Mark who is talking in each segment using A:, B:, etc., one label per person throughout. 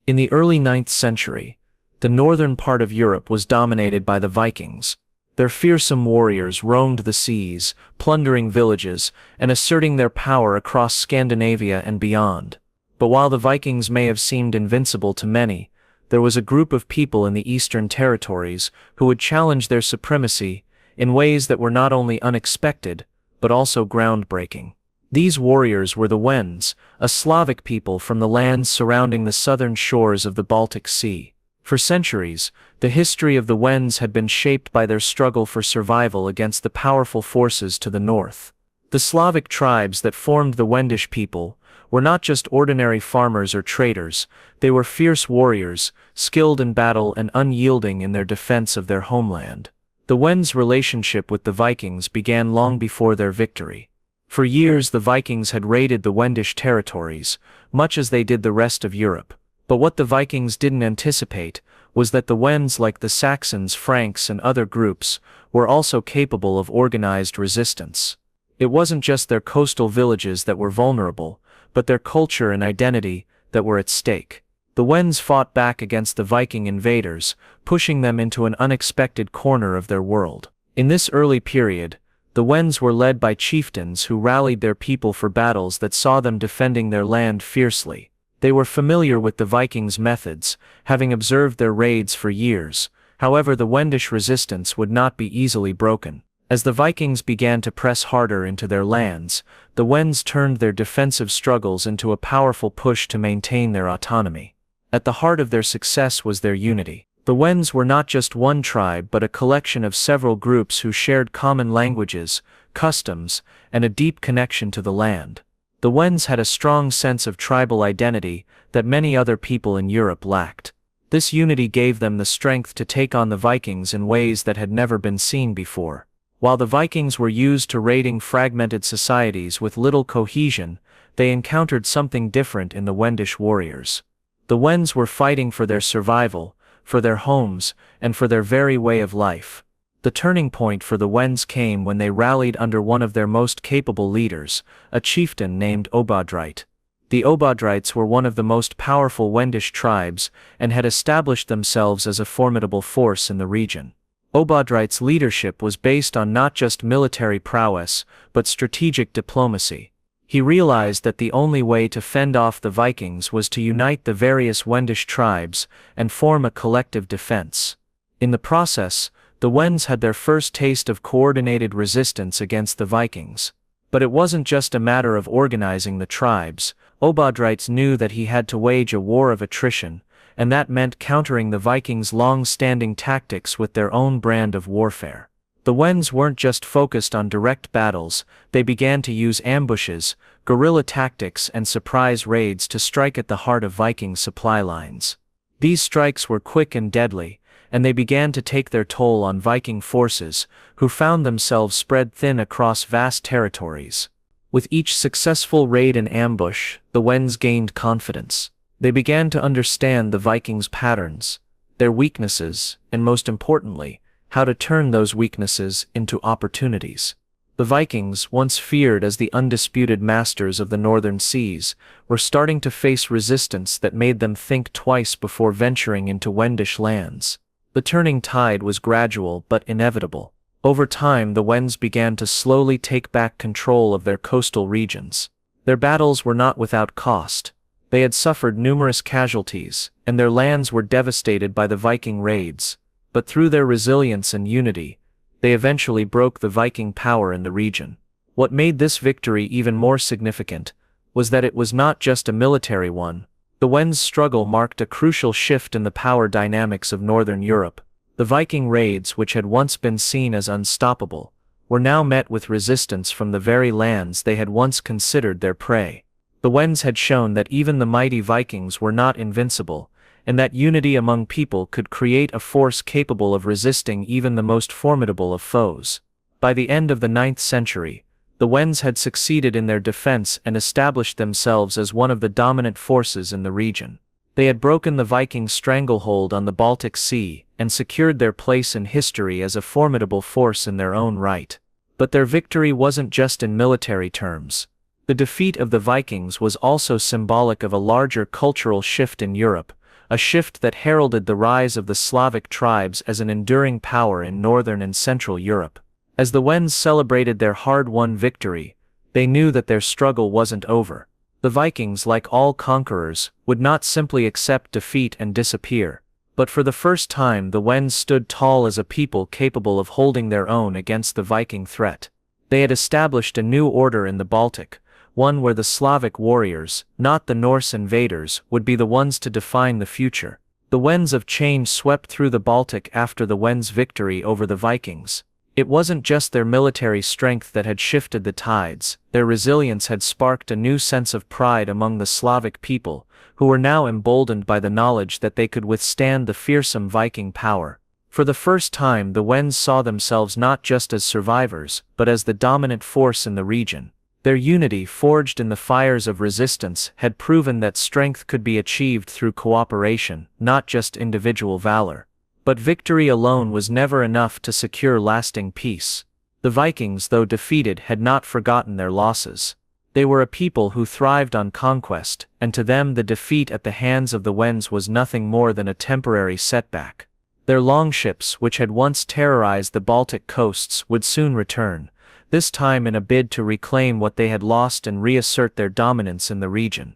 A: In the early 9th century, the northern part of Europe was dominated by the Vikings. Their fearsome warriors roamed the seas, plundering villages, and asserting their power across Scandinavia and beyond. But while the Vikings may have seemed invincible to many, there was a group of people in the eastern territories who would challenge their supremacy in ways that were not only unexpected, but also groundbreaking. These warriors were the Wends, a Slavic people from the lands surrounding the southern shores of the Baltic Sea. For centuries, the history of the Wends had been shaped by their struggle for survival against the powerful forces to the north. The Slavic tribes that formed the Wendish people were not just ordinary farmers or traders, they were fierce warriors, skilled in battle and unyielding in their defense of their homeland. The Wends' relationship with the Vikings began long before their victory. For years the Vikings had raided the Wendish territories, much as they did the rest of Europe. But what the Vikings didn't anticipate was that the Wends, like the Saxons, Franks, and other groups, were also capable of organized resistance. It wasn't just their coastal villages that were vulnerable, but their culture and identity that were at stake. The Wends fought back against the Viking invaders, pushing them into an unexpected corner of their world. In this early period, the Wends were led by chieftains who rallied their people for battles that saw them defending their land fiercely. They were familiar with the Vikings' methods, having observed their raids for years. However, the Wendish resistance would not be easily broken. As the Vikings began to press harder into their lands, the Wends turned their defensive struggles into a powerful push to maintain their autonomy. At the heart of their success was their unity. The Wends were not just one tribe but a collection of several groups who shared common languages, customs, and a deep connection to the land. The Wends had a strong sense of tribal identity that many other people in Europe lacked. This unity gave them the strength to take on the Vikings in ways that had never been seen before. While the Vikings were used to raiding fragmented societies with little cohesion, they encountered something different in the Wendish warriors. The Wends were fighting for their survival, for their homes, and for their very way of life. The turning point for the Wends came when they rallied under one of their most capable leaders, a chieftain named Obodrite. The Obodrites were one of the most powerful Wendish tribes and had established themselves as a formidable force in the region. Obodrite's leadership was based on not just military prowess, but strategic diplomacy. He realized that the only way to fend off the Vikings was to unite the various Wendish tribes and form a collective defense. In the process, the Wends had their first taste of coordinated resistance against the Vikings. But it wasn't just a matter of organizing the tribes. Obodrites knew that he had to wage a war of attrition, and that meant countering the Vikings' long-standing tactics with their own brand of warfare. The Wends weren't just focused on direct battles, they began to use ambushes, guerrilla tactics and surprise raids to strike at the heart of Viking supply lines. These strikes were quick and deadly, and they began to take their toll on Viking forces, who found themselves spread thin across vast territories. With each successful raid and ambush, the Wends gained confidence. They began to understand the Vikings' patterns, their weaknesses, and most importantly, how to turn those weaknesses into opportunities. The Vikings, once feared as the undisputed masters of the northern seas, were starting to face resistance that made them think twice before venturing into Wendish lands. The turning tide was gradual but inevitable. Over time, the Wends began to slowly take back control of their coastal regions. Their battles were not without cost. They had suffered numerous casualties, and their lands were devastated by the Viking raids. But through their resilience and unity, they eventually broke the Viking power in the region. What made this victory even more significant was that it was not just a military one. The Wends' struggle marked a crucial shift in the power dynamics of northern Europe. The Viking raids, which had once been seen as unstoppable, were now met with resistance from the very lands they had once considered their prey. The Wends had shown that even the mighty Vikings were not invincible, and that unity among people could create a force capable of resisting even the most formidable of foes. By the end of the 9th century, the Wends had succeeded in their defense and established themselves as one of the dominant forces in the region. They had broken the Viking stranglehold on the Baltic Sea and secured their place in history as a formidable force in their own right. But their victory wasn't just in military terms. The defeat of the Vikings was also symbolic of a larger cultural shift in Europe, a shift that heralded the rise of the Slavic tribes as an enduring power in northern and central Europe. As the Wends celebrated their hard-won victory, they knew that their struggle wasn't over. The Vikings, like all conquerors, would not simply accept defeat and disappear. But for the first time the Wends stood tall as a people capable of holding their own against the Viking threat. They had established a new order in the Baltic, one where the Slavic warriors, not the Norse invaders, would be the ones to define the future. The winds of change swept through the Baltic after the Wends' victory over the Vikings. It wasn't just their military strength that had shifted the tides, their resilience had sparked a new sense of pride among the Slavic people, who were now emboldened by the knowledge that they could withstand the fearsome Viking power. For the first time the Wends saw themselves not just as survivors, but as the dominant force in the region. Their unity, forged in the fires of resistance, had proven that strength could be achieved through cooperation, not just individual valor. But victory alone was never enough to secure lasting peace. The Vikings, though defeated, had not forgotten their losses. They were a people who thrived on conquest, and to them the defeat at the hands of the Wends was nothing more than a temporary setback. Their longships, which had once terrorized the Baltic coasts, would soon return, this time in a bid to reclaim what they had lost and reassert their dominance in the region.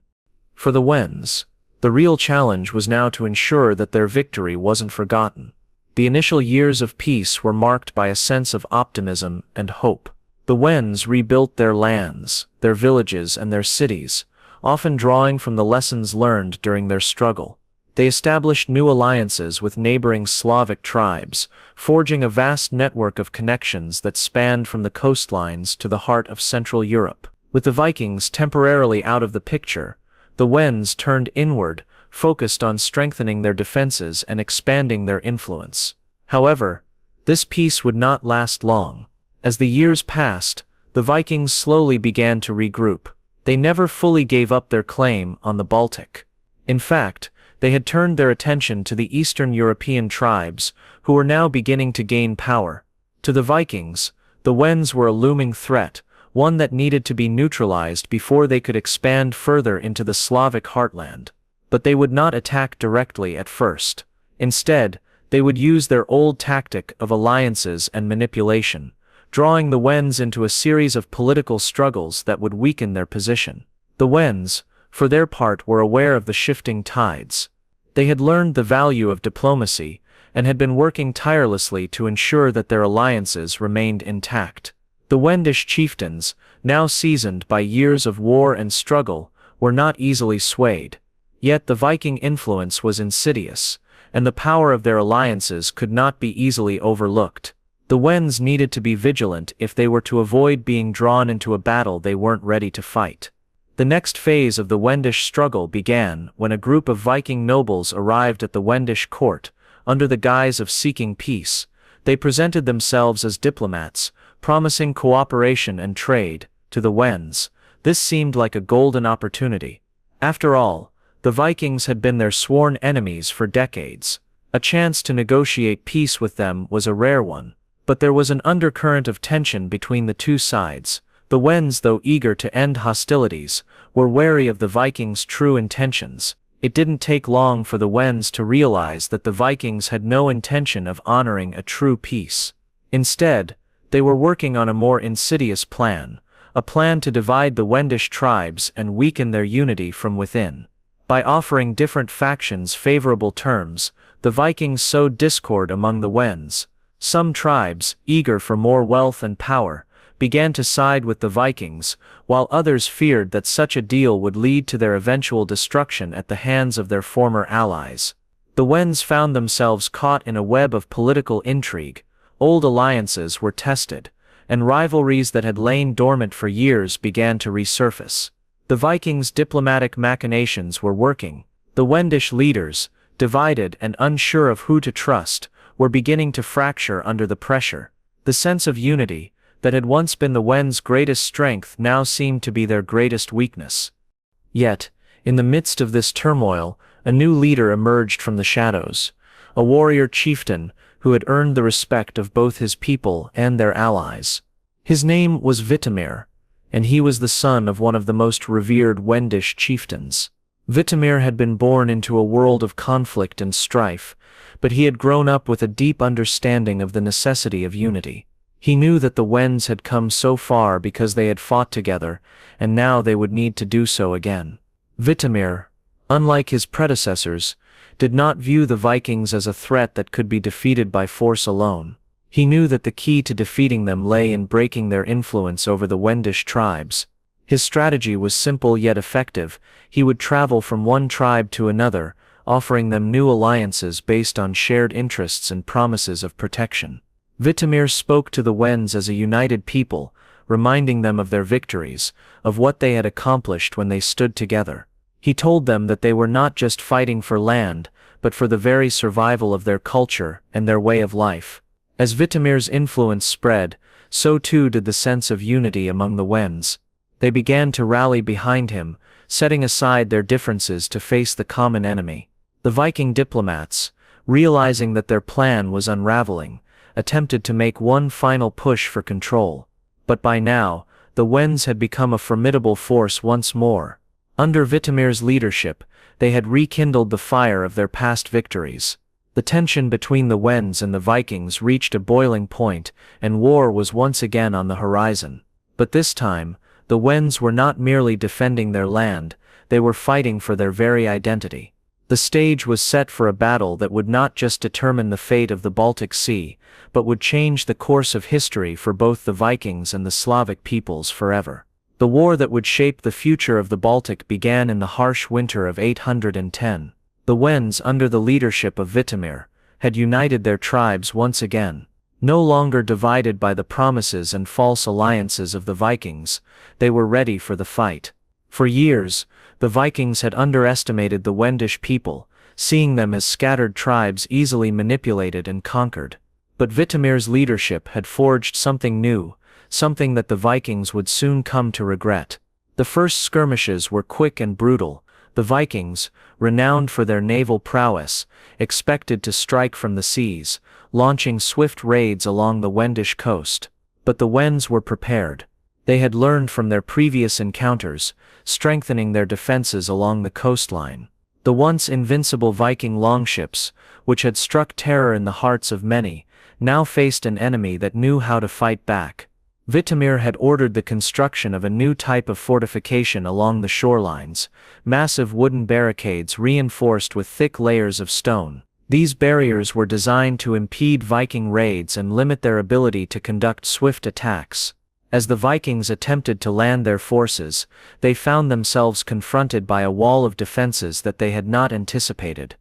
A: For the Wends, the real challenge was now to ensure that their victory wasn't forgotten. The initial years of peace were marked by a sense of optimism and hope. The Wends rebuilt their lands, their villages, and their cities, often drawing from the lessons learned during their struggle. They established new alliances with neighboring Slavic tribes, forging a vast network of connections that spanned from the coastlines to the heart of Central Europe. With the Vikings temporarily out of the picture, the Wends turned inward, focused on strengthening their defenses and expanding their influence. However, this peace would not last long. As the years passed, the Vikings slowly began to regroup. They never fully gave up their claim on the Baltic. In fact, they had turned their attention to the Eastern European tribes, who were now beginning to gain power. To the Vikings, the Wends were a looming threat, one that needed to be neutralized before they could expand further into the Slavic heartland. But they would not attack directly at first. Instead, they would use their old tactic of alliances and manipulation, drawing the Wends into a series of political struggles that would weaken their position. The Wends, for their part, were aware of the shifting tides. They had learned the value of diplomacy, and had been working tirelessly to ensure that their alliances remained intact. The Wendish chieftains, now seasoned by years of war and struggle, were not easily swayed. Yet the Viking influence was insidious, and the power of their alliances could not be easily overlooked. The Wends needed to be vigilant if they were to avoid being drawn into a battle they weren't ready to fight. The next phase of the Wendish struggle began when a group of Viking nobles arrived at the Wendish court, under the guise of seeking peace. They presented themselves as diplomats, promising cooperation and trade. To the Wends, this seemed like a golden opportunity. After all, the Vikings had been their sworn enemies for decades. A chance to negotiate peace with them was a rare one. But there was an undercurrent of tension between the two sides. The Wends, though eager to end hostilities, were wary of the Vikings' true intentions. It didn't take long for the Wends to realize that the Vikings had no intention of honoring a true peace. Instead, they were working on a more insidious plan, a plan to divide the Wendish tribes and weaken their unity from within. By offering different factions favorable terms, the Vikings sowed discord among the Wends. Some tribes, eager for more wealth and power, began to side with the Vikings, while others feared that such a deal would lead to their eventual destruction at the hands of their former allies. The Wends found themselves caught in a web of political intrigue. Old alliances were tested, and rivalries that had lain dormant for years began to resurface. The Vikings' diplomatic machinations were working. The Wendish leaders, divided and unsure of who to trust, were beginning to fracture under the pressure. The sense of unity, that had once been the Wends' greatest strength, now seemed to be their greatest weakness. Yet, in the midst of this turmoil, a new leader emerged from the shadows, a warrior chieftain who had earned the respect of both his people and their allies. His name was Vitimir, and he was the son of one of the most revered Wendish chieftains. Vitimir had been born into a world of conflict and strife, but he had grown up with a deep understanding of the necessity of unity. He knew that the Wends had come so far because they had fought together, and now they would need to do so again. Vitimir, unlike his predecessors, did not view the Vikings as a threat that could be defeated by force alone. He knew that the key to defeating them lay in breaking their influence over the Wendish tribes. His strategy was simple yet effective. He would travel from one tribe to another, offering them new alliances based on shared interests and promises of protection. Vitimir spoke to the Wends as a united people, reminding them of their victories, of what they had accomplished when they stood together. He told them that they were not just fighting for land, but for the very survival of their culture and their way of life. As Vitimir's influence spread, so too did the sense of unity among the Wends. They began to rally behind him, setting aside their differences to face the common enemy. The Viking diplomats, realizing that their plan was unraveling, attempted to make one final push for control. But by now, the Wends had become a formidable force once more. Under Vitimir's leadership, they had rekindled the fire of their past victories. The tension between the Wends and the Vikings reached a boiling point, and war was once again on the horizon. But this time, the Wends were not merely defending their land, they were fighting for their very identity. The stage was set for a battle that would not just determine the fate of the Baltic Sea, but would change the course of history for both the Vikings and the Slavic peoples forever. The war that would shape the future of the Baltic began in the harsh winter of 810. The Wends, under the leadership of Vitimir, had united their tribes once again. No longer divided by the promises and false alliances of the Vikings, they were ready for the fight. For years, the Vikings had underestimated the Wendish people, seeing them as scattered tribes easily manipulated and conquered. But Vitimir's leadership had forged something new, something that the Vikings would soon come to regret. The first skirmishes were quick and brutal. The Vikings, renowned for their naval prowess, expected to strike from the seas, launching swift raids along the Wendish coast. But the Wends were prepared. They had learned from their previous encounters, strengthening their defenses along the coastline. The once invincible Viking longships, which had struck terror in the hearts of many, now faced an enemy that knew how to fight back. Vitimir had ordered the construction of a new type of fortification along the shorelines, massive wooden barricades reinforced with thick layers of stone. These barriers were designed to impede Viking raids and limit their ability to conduct swift attacks. As the Vikings attempted to land their forces, they found themselves confronted by a wall of defenses that they had not anticipated.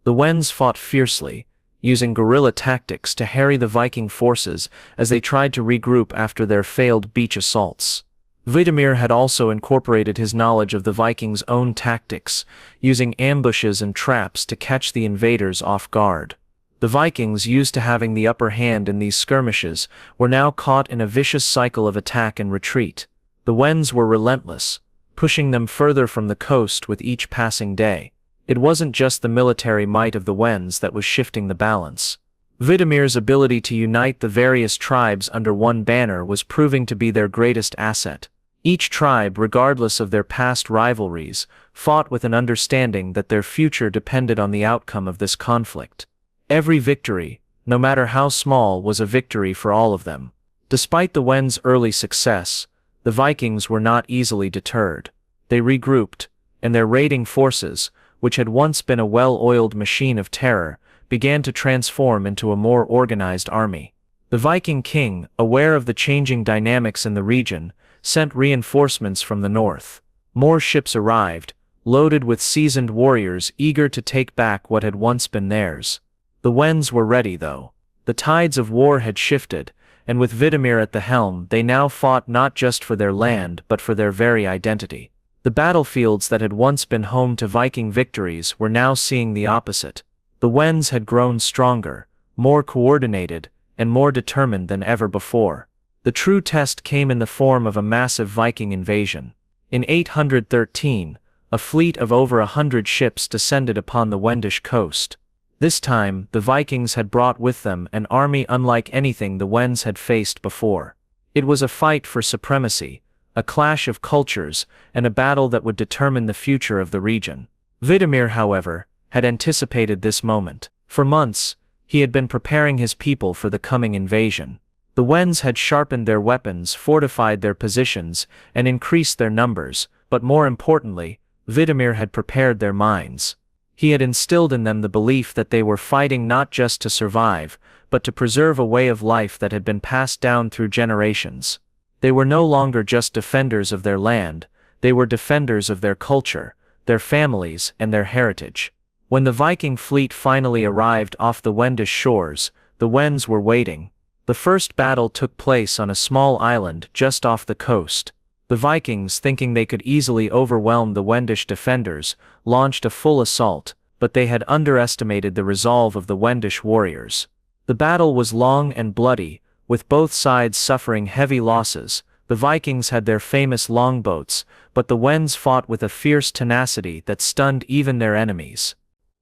A: The Wends fought fiercely, using guerrilla tactics to harry the Viking forces as they tried to regroup after their failed beach assaults. Vitimir had also incorporated his knowledge of the Vikings' own tactics, using ambushes and traps to catch the invaders off guard. The Vikings, used to having the upper hand in these skirmishes, were now caught in a vicious cycle of attack and retreat. The Wends were relentless, pushing them further from the coast with each passing day. It wasn't just the military might of the Wends that was shifting the balance. Vitimir's ability to unite the various tribes under one banner was proving to be their greatest asset. Each tribe, regardless of their past rivalries, fought with an understanding that their future depended on the outcome of this conflict. Every victory, no matter how small, was a victory for all of them. Despite the Wends' early success, the Vikings were not easily deterred. They regrouped, and their raiding forces, which had once been a well-oiled machine of terror, began to transform into a more organized army. The Viking king, aware of the changing dynamics in the region, sent reinforcements from the north. More ships arrived, loaded with seasoned warriors eager to take back what had once been theirs. The Wends were ready, though. The tides of war had shifted, and with Vitimir at the helm, they now fought not just for their land but for their very identity. The battlefields that had once been home to Viking victories were now seeing the opposite. The Wends had grown stronger, more coordinated, and more determined than ever before. The true test came in the form of a massive Viking invasion. In 813, a fleet of over 100 ships descended upon the Wendish coast. This time, the Vikings had brought with them an army unlike anything the Wends had faced before. It was a fight for supremacy, a clash of cultures, and a battle that would determine the future of the region. Vidomir, however, had anticipated this moment. For months, he had been preparing his people for the coming invasion. The Wends had sharpened their weapons, fortified their positions, and increased their numbers, but more importantly, Vidomir had prepared their minds. He had instilled in them the belief that they were fighting not just to survive, but to preserve a way of life that had been passed down through generations. They were no longer just defenders of their land, they were defenders of their culture, their families, and their heritage. When the Viking fleet finally arrived off the Wendish shores, the Wends were waiting. The first battle took place on a small island just off the coast. The Vikings, thinking they could easily overwhelm the Wendish defenders, launched a full assault, but they had underestimated the resolve of the Wendish warriors. The battle was long and bloody, with both sides suffering heavy losses. The Vikings had their famous longboats, but the Wends fought with a fierce tenacity that stunned even their enemies.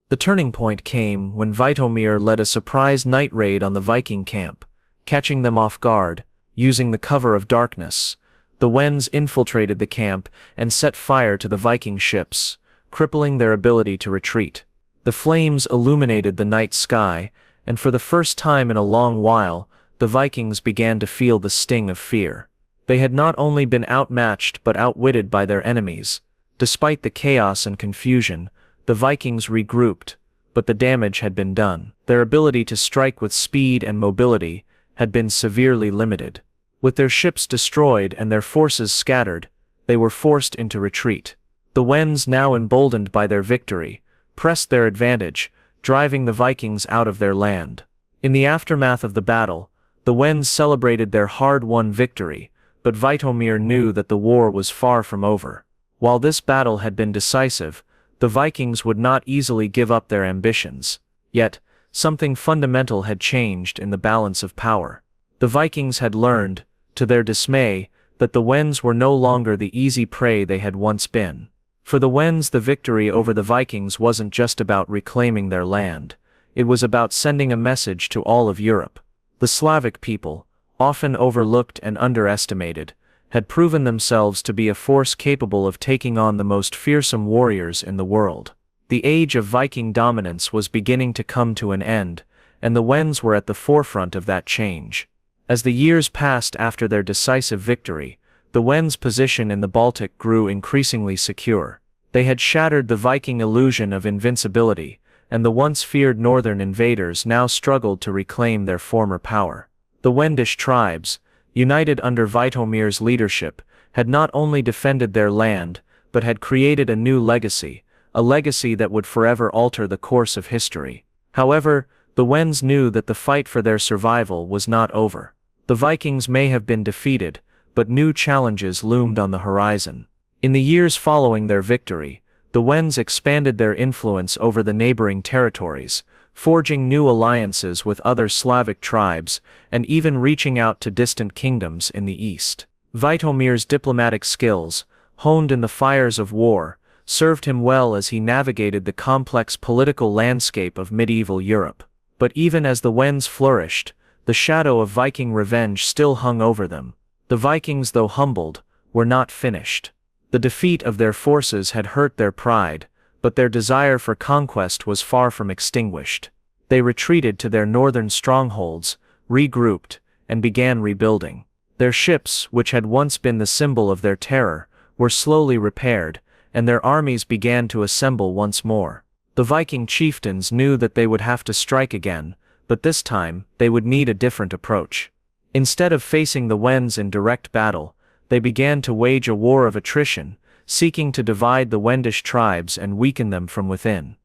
A: The turning point came when Vitomir led a surprise night raid on the Viking camp, catching them off guard. Using the cover of darkness, the Wends infiltrated the camp and set fire to the Viking ships, crippling their ability to retreat. The flames illuminated the night sky, and for the first time in a long while, the Vikings began to feel the sting of fear. They had not only been outmatched but outwitted by their enemies. Despite the chaos and confusion, the Vikings regrouped, but the damage had been done. Their ability to strike with speed and mobility had been severely limited. With their ships destroyed and their forces scattered, they were forced into retreat. The Wends, now emboldened by their victory, pressed their advantage, driving the Vikings out of their land. In the aftermath of the battle, the Wends celebrated their hard-won victory, but Vitomir knew that the war was far from over. While this battle had been decisive, the Vikings would not easily give up their ambitions. Yet, something fundamental had changed in the balance of power. The Vikings had learned, to their dismay, that the Wends were no longer the easy prey they had once been. For the Wends, the victory over the Vikings wasn't just about reclaiming their land, it was about sending a message to all of Europe. The Slavic people, often overlooked and underestimated, had proven themselves to be a force capable of taking on the most fearsome warriors in the world. The age of Viking dominance was beginning to come to an end, and the Wends were at the forefront of that change. As the years passed after their decisive victory, the Wends' position in the Baltic grew increasingly secure. They had shattered the Viking illusion of invincibility, and the once feared northern invaders now struggled to reclaim their former power. The Wendish tribes, united under Vitomir's leadership, had not only defended their land, but had created a new legacy, a legacy that would forever alter the course of history. However, the Wends knew that the fight for their survival was not over. The Vikings may have been defeated, but new challenges loomed on the horizon. In the years following their victory, the Wends expanded their influence over the neighboring territories, forging new alliances with other Slavic tribes, and even reaching out to distant kingdoms in the east. Vitomir's diplomatic skills, honed in the fires of war, served him well as he navigated the complex political landscape of medieval Europe. But even as the Wends flourished, the shadow of Viking revenge still hung over them. The Vikings, though humbled, were not finished. The defeat of their forces had hurt their pride, but their desire for conquest was far from extinguished. They retreated to their northern strongholds, regrouped, and began rebuilding. Their ships, which had once been the symbol of their terror, were slowly repaired, and their armies began to assemble once more. The Viking chieftains knew that they would have to strike again, but this time, they would need a different approach. Instead of facing the Wends in direct battle, they began to wage a war of attrition, seeking to divide the Wendish tribes and weaken them from within.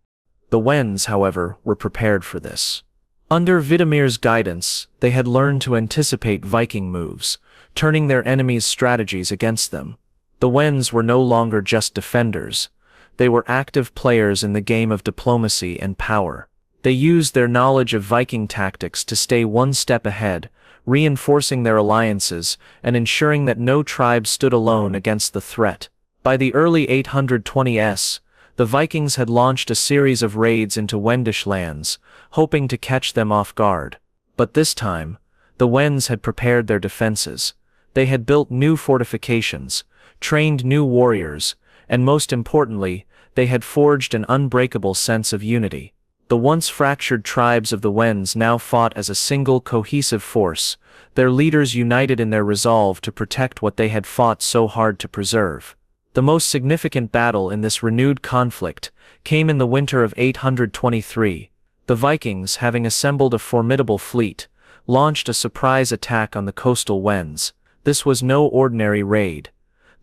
A: The Wends, however, were prepared for this. Under Vitomir's guidance, they had learned to anticipate Viking moves, turning their enemies' strategies against them. The Wends were no longer just defenders. They were active players in the game of diplomacy and power. They used their knowledge of Viking tactics to stay one step ahead, reinforcing their alliances and ensuring that no tribe stood alone against the threat. By the early 820s, the Vikings had launched a series of raids into Wendish lands, hoping to catch them off guard. But this time, the Wends had prepared their defenses. They had built new fortifications, trained new warriors, and most importantly, they had forged an unbreakable sense of unity. The once fractured tribes of the Wends now fought as a single cohesive force, their leaders united in their resolve to protect what they had fought so hard to preserve. The most significant battle in this renewed conflict came in the winter of 823. The Vikings, having assembled a formidable fleet, launched a surprise attack on the coastal Wends. This was no ordinary raid.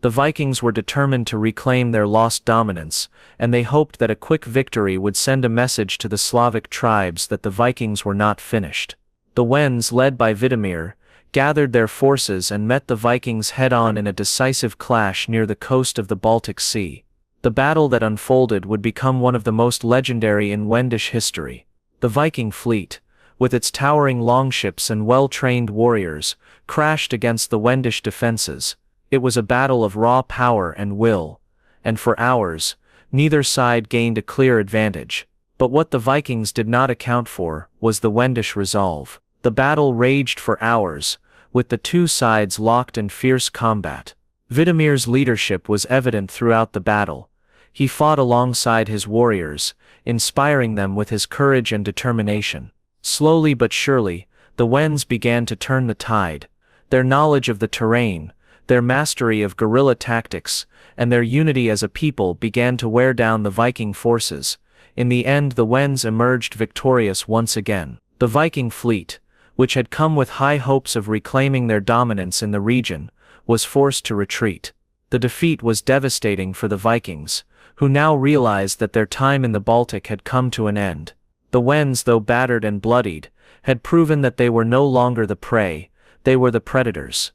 A: The Vikings were determined to reclaim their lost dominance, and they hoped that a quick victory would send a message to the Slavic tribes that the Vikings were not finished. The Wends, led by Vitimir, gathered their forces and met the Vikings head-on in a decisive clash near the coast of the Baltic Sea. The battle that unfolded would become one of the most legendary in Wendish history. The Viking fleet, with its towering longships and well-trained warriors, crashed against the Wendish defenses. It was a battle of raw power and will, and for hours, neither side gained a clear advantage. But what the Vikings did not account for was the Wendish resolve. The battle raged for hours, with the two sides locked in fierce combat. Vitimir's leadership was evident throughout the battle. He fought alongside his warriors, inspiring them with his courage and determination. Slowly but surely, the Wends began to turn the tide. Their knowledge of the terrain, their mastery of guerrilla tactics, and their unity as a people began to wear down the Viking forces. In the end, the Wends emerged victorious once again. The Viking fleet, which had come with high hopes of reclaiming their dominance in the region, was forced to retreat. The defeat was devastating for the Vikings, who now realized that their time in the Baltic had come to an end. The Wends, though battered and bloodied, had proven that they were no longer the prey, they were the predators.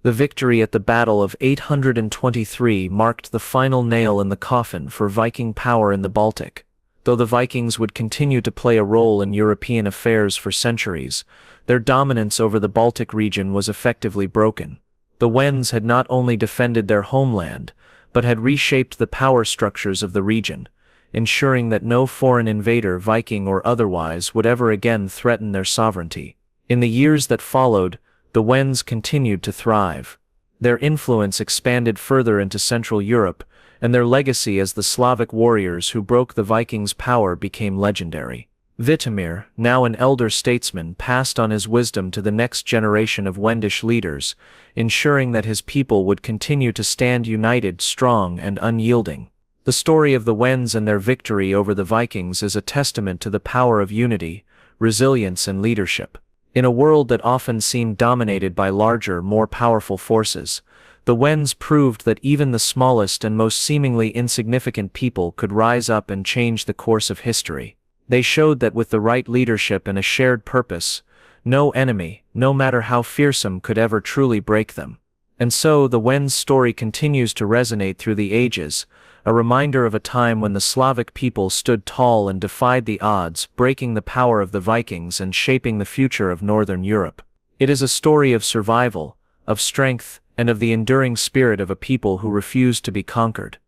A: The victory at the Battle of 823 marked the final nail in the coffin for Viking power in the Baltic. Though the Vikings would continue to play a role in European affairs for centuries, their dominance over the Baltic region was effectively broken. The Wends had not only defended their homeland, but had reshaped the power structures of the region, ensuring that no foreign invader, Viking or otherwise, would ever again threaten their sovereignty. In the years that followed, the Wends continued to thrive. Their influence expanded further into Central Europe, and their legacy as the Slavic warriors who broke the Vikings' power became legendary. Vitimir, now an elder statesman, passed on his wisdom to the next generation of Wendish leaders, ensuring that his people would continue to stand united, strong, and unyielding. The story of the Wends and their victory over the Vikings is a testament to the power of unity, resilience, and leadership. In a world that often seemed dominated by larger, more powerful forces, the Wends proved that even the smallest and most seemingly insignificant people could rise up and change the course of history. They showed that with the right leadership and a shared purpose, no enemy, no matter how fearsome, could ever truly break them. And so the Wends story continues to resonate through the ages, a reminder of a time when the Slavic people stood tall and defied the odds, breaking the power of the Vikings and shaping the future of Northern Europe. It is a story of survival, of strength, and of the enduring spirit of a people who refused to be conquered.